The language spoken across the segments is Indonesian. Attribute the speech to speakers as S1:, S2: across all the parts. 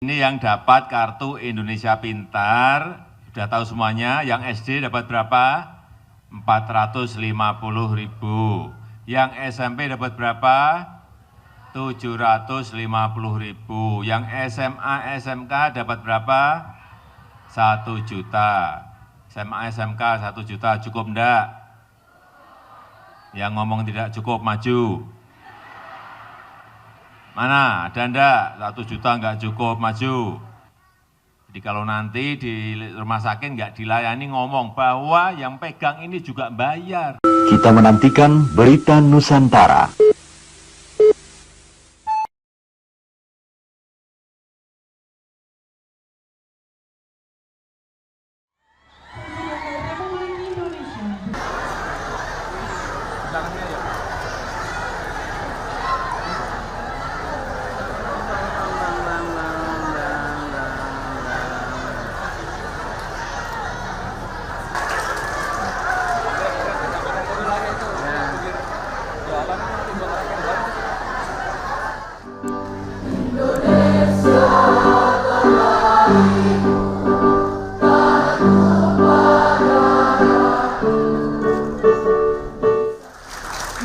S1: Ini yang dapat kartu Indonesia Pintar, sudah tahu semuanya. Yang SD dapat berapa? 450.000. Yang SMP dapat berapa? 750.000. Yang SMA, SMK dapat berapa? 1 juta. SMA, SMK 1 juta cukup enggak? Yang ngomong tidak cukup maju. Mana, ada enggak? 1 juta enggak cukup, maju. Jadi kalau nanti di rumah sakit enggak dilayani, ngomong bahwa yang pegang ini juga bayar.
S2: Kita menantikan berita Nusantara.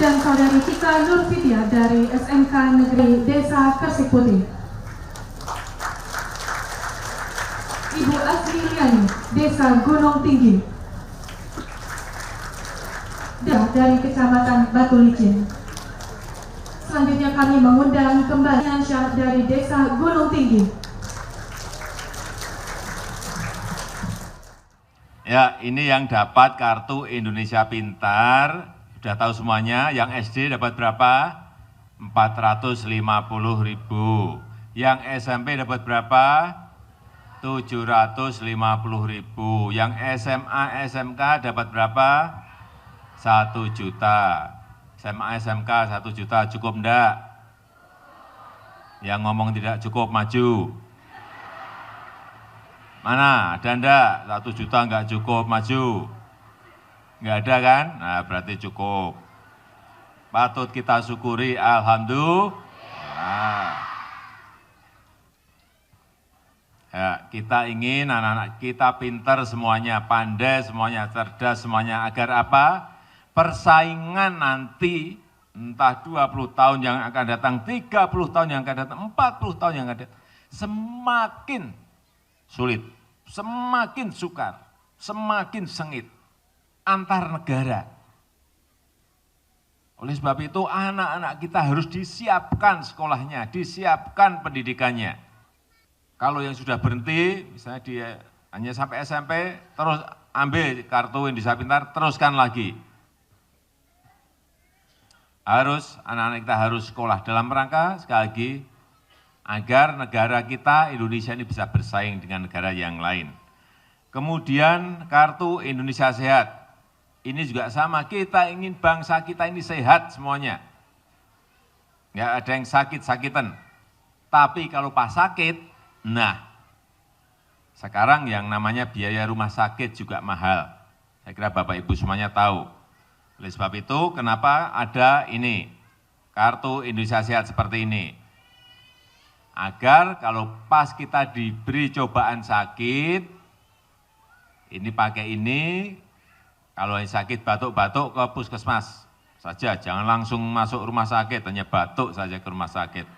S3: Dan Saudari Cika Nurfidia dari SMK Negeri Desa Kersik-Putih. Ibu Asriliani, Desa Gunung Tinggi. Dari Kecamatan Batu Licin. Selanjutnya kami mengundang kembali Syah dari Desa Gunung Tinggi.
S1: Ya, ini yang dapat kartu Indonesia Pintar, sudah tahu semuanya. Yang SD dapat berapa? 450.000. Yang SMP dapat berapa? 750.000. Yang SMA, SMK dapat berapa? 1 juta. SMA, SMK 1 juta cukup enggak? Yang ngomong tidak cukup, maju. Mana, ada enggak? 1 juta enggak cukup, maju. Enggak ada kan? Nah, berarti cukup. Patut kita syukuri, alhamdulillah. Ya, kita ingin anak-anak kita pintar semuanya, pandai semuanya, cerdas semuanya, agar apa? Persaingan nanti entah 20 tahun yang akan datang, 30 tahun yang akan datang, 40 tahun yang akan datang, semakin sulit, semakin sukar, semakin sengit antar negara. Oleh sebab itu anak-anak kita harus disiapkan sekolahnya, disiapkan pendidikannya. Kalau yang sudah berhenti, misalnya dia hanya sampai SMP, terus ambil kartu Indonesia Pintar, teruskan lagi. Harus, anak-anak kita harus sekolah dalam rangka, sekali lagi, agar negara kita, Indonesia ini bisa bersaing dengan negara yang lain. Kemudian kartu Indonesia Sehat. Ini juga sama, kita ingin bangsa kita ini sehat semuanya. Nggak ada yang sakit-sakitan. Tapi kalau pas sakit, nah, sekarang yang namanya biaya rumah sakit juga mahal. Saya kira Bapak Ibu semuanya tahu. Oleh sebab itu, kenapa ada ini, kartu Indonesia Sehat seperti ini. Agar kalau pas kita diberi cobaan sakit, ini pakai ini, kalau yang sakit batuk-batuk ke puskesmas saja, jangan langsung masuk rumah sakit, hanya batuk saja ke rumah sakit.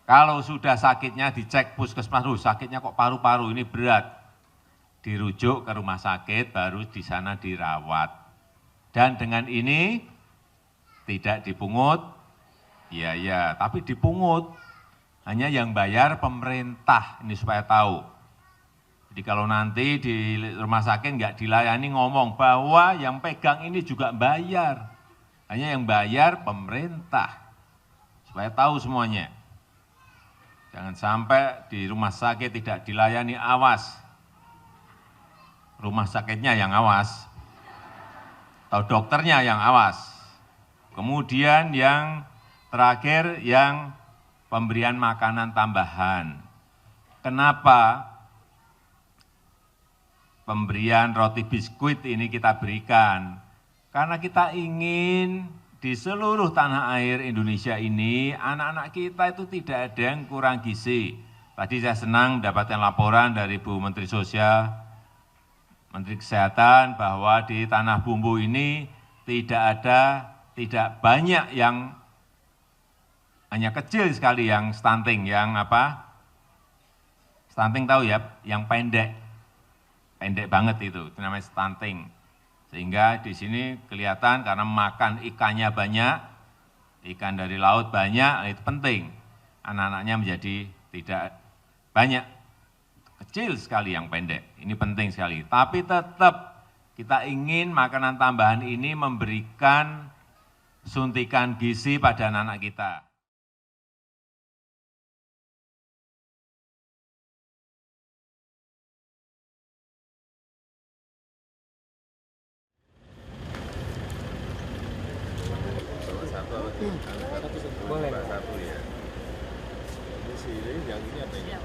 S1: Kalau sudah sakitnya dicek puskesmas, sakitnya kok paru-paru, ini berat. Dirujuk ke rumah sakit, baru di sana dirawat. Dan dengan ini tidak dipungut biaya, tapi dipungut. Hanya yang bayar pemerintah, ini supaya tahu. Jadi kalau nanti di rumah sakit nggak dilayani, ngomong bahwa yang pegang ini juga bayar. Hanya yang bayar pemerintah, supaya tahu semuanya. Jangan sampai di rumah sakit tidak dilayani, awas. Rumah sakitnya yang awas, atau dokternya yang awas. Kemudian yang terakhir, yang pemberian makanan tambahan. Kenapa pemberian roti biskuit ini kita berikan? Karena kita ingin di seluruh tanah air Indonesia ini, anak-anak kita itu tidak ada yang kurang gizi. Tadi saya senang mendapatkan laporan dari Bu Menteri Sosial, Menteri Kesehatan, bahwa di Tanah Bumbu ini tidak banyak yang, hanya kecil sekali yang stunting, yang apa? Stunting tahu ya, yang pendek banget itu namanya stunting. Sehingga di sini kelihatan karena makan ikannya banyak, ikan dari laut banyak, itu penting. Anak-anaknya menjadi tidak banyak, kecil sekali yang pendek. Ini penting sekali. Tapi tetap kita ingin makanan tambahan ini memberikan suntikan gizi pada anak-anak kita.
S4: Boleh. Satu ya. Ini sini yang ini apa ini?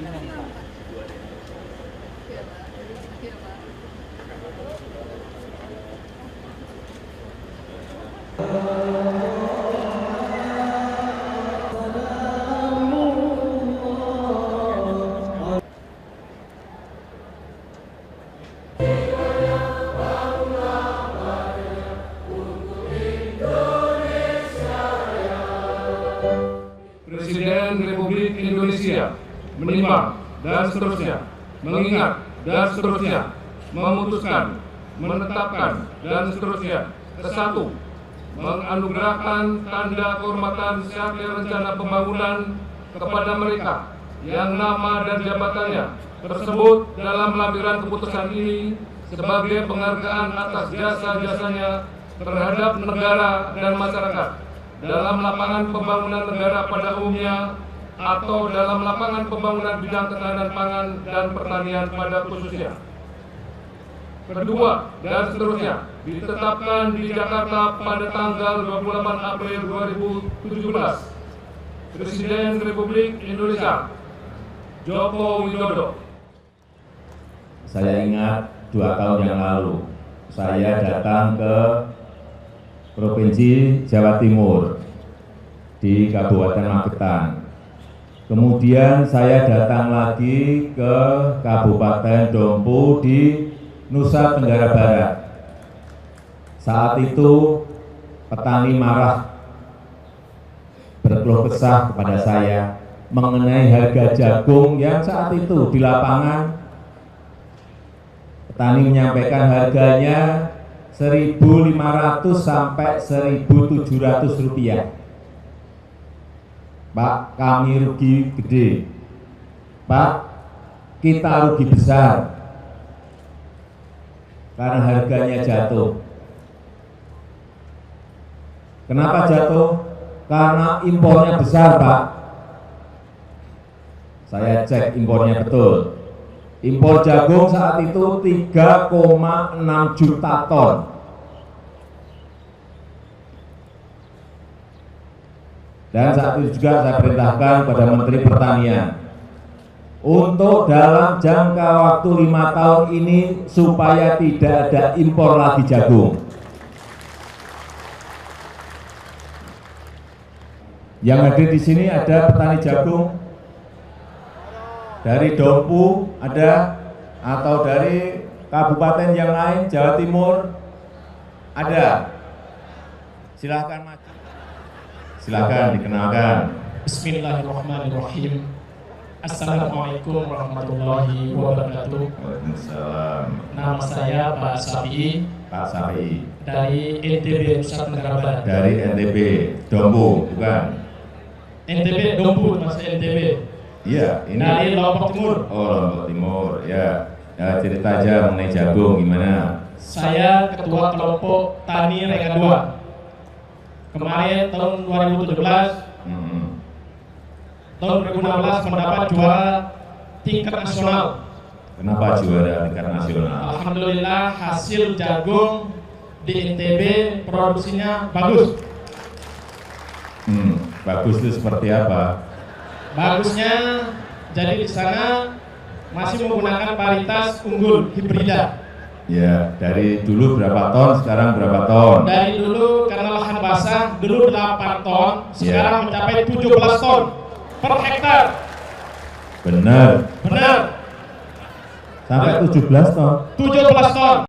S5: Presiden Republik Indonesia menimbang dan seterusnya, mengingat dan seterusnya, memutuskan, menetapkan dan seterusnya. Kesatu, menganugerahkan tanda kehormatan Syatir Rencana Pembangunan kepada mereka yang nama dan jabatannya tersebut dalam lampiran keputusan ini sebagai penghargaan atas jasa-jasanya terhadap negara dan masyarakat dalam lapangan pembangunan negara pada umumnya atau dalam lapangan pembangunan bidang ketahanan pangan dan pertanian pada khususnya. Kedua, dan seterusnya, ditetapkan di Jakarta pada tanggal 28 April 2017. Presiden Republik Indonesia Joko Widodo.
S6: Saya ingat 2 tahun yang lalu, saya datang ke Provinsi Jawa Timur di Kabupaten Magetan. Kemudian saya datang lagi ke Kabupaten Dompu di Nusa Tenggara Barat. Saat itu petani marah, berkeluh kesah kepada saya mengenai harga jagung yang saat itu di lapangan petani menyampaikan harganya 1.500 sampai 1.700 rupiah. Pak, kami rugi gede. Pak, kita rugi besar karena harganya jatuh. Kenapa jatuh? Karena impornya besar, Pak. Saya cek impornya betul. Impor jagung saat itu 3,6 juta ton. Dan saat itu juga saya perintahkan kepada Menteri Pertanian untuk dalam jangka waktu 5 tahun ini supaya tidak ada impor lagi jagung. Yang hadir di sini ada petani jagung dari Dompu ada, atau dari kabupaten yang lain, Jawa Timur ada. Silakan maju. Silakan dikenalkan.
S7: Bismillahirrahmanirrahim. Assalamualaikum warahmatullahi wabarakatuh.
S6: Waalaikumsalam.
S7: Nama saya Pak Safi.
S6: Pak Safi.
S7: Dari NTB Nusa Tenggara Barat.
S6: Dari NTB Dompu, bukan?
S7: NTB Dompu, Mas NTB.
S6: Iya, ini
S7: Dari Lombok Timur.
S6: Oh, Lombok Timur, ya. Ya, cerita aja mengenai jagung gimana?
S7: Saya ketua kelompok Tani Rengan 2. Kemarin tahun 2017, tahun 2016 mendapat juara tingkat nasional.
S6: Kenapa juara tingkat nasional?
S7: Alhamdulillah hasil jagung di NTB produksinya bagus.
S6: Bagus itu seperti apa?
S7: Bagusnya, jadi di sana masih menggunakan varietas unggul hibrida.
S6: Ya, dari dulu berapa ton, sekarang berapa ton?
S7: Dari dulu karena lahan basah dulu 8 ton, sekarang mencapai 17 ton per hektar.
S6: Benar.
S7: Benar.
S6: Sampai 17 ton.
S7: 17 ton.